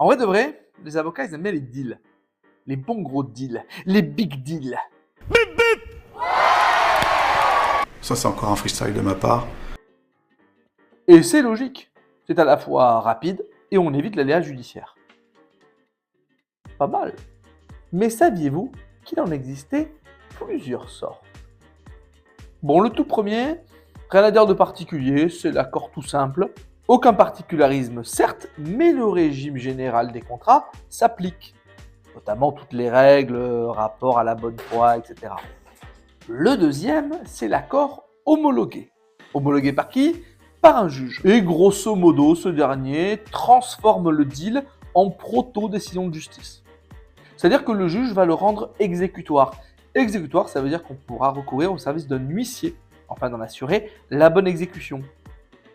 En vrai de vrai, les avocats, ils aiment bien les deals. Les bons gros deals. Les big deals. Ça, c'est encore un freestyle de ma part. Et c'est logique. C'est à la fois rapide et on évite l'aléa judiciaire. Pas mal. Mais saviez-vous qu'il en existait plusieurs sortes? Bon, le tout premier, rien à dire de particulier, c'est l'accord tout simple. Aucun particularisme, certes, mais le régime général des contrats s'applique. Notamment toutes les règles, rapport à la bonne foi, etc. Le deuxième, c'est l'accord homologué. Homologué par qui? Par un juge. Et grosso modo, ce dernier transforme le deal en proto-décision de justice. C'est-à-dire que le juge va le rendre exécutoire. Exécutoire, ça veut dire qu'on pourra recourir au service d'un huissier, afin d'en assurer la bonne exécution.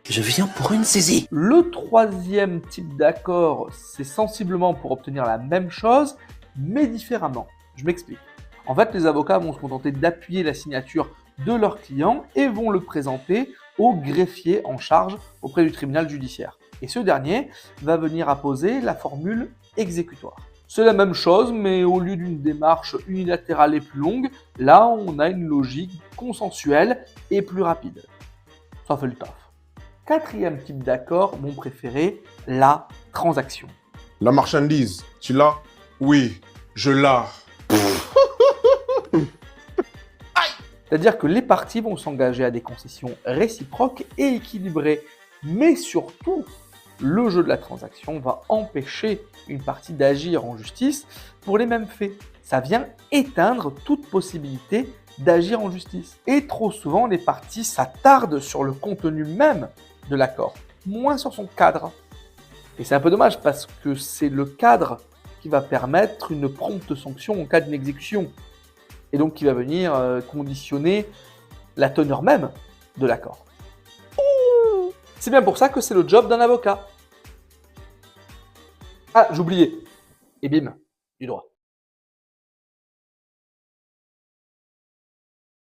Je viens pour une saisie. Le troisième type d'accord, c'est sensiblement pour obtenir la même chose, mais différemment. Je m'explique. En fait, les avocats vont se contenter d'appuyer la signature de leur client et vont le présenter au greffier en charge auprès du tribunal judiciaire. Et ce dernier va venir apposer la formule exécutoire. C'est la même chose, mais au lieu d'une démarche unilatérale et plus longue, là on a une logique consensuelle et plus rapide. Ça fait le taf. Quatrième type d'accord, mon préféré, la transaction. La marchandise, tu l'as? Oui, je l'ai. C'est-à-dire que les parties vont s'engager à des concessions réciproques et équilibrées. Mais surtout, le jeu de la transaction va empêcher une partie d'agir en justice pour les mêmes faits. Ça vient éteindre toute possibilité d'agir en justice. Et trop souvent, les parties s'attardent sur le contenu même de l'accord, moins sur son cadre. Et c'est un peu dommage parce que c'est le cadre qui va permettre une prompte sanction en cas d'inexécution. Et donc qui va venir conditionner la teneur même de l'accord. C'est bien pour ça que c'est le job d'un avocat. Ah, j'oubliais. Et bim, du droit.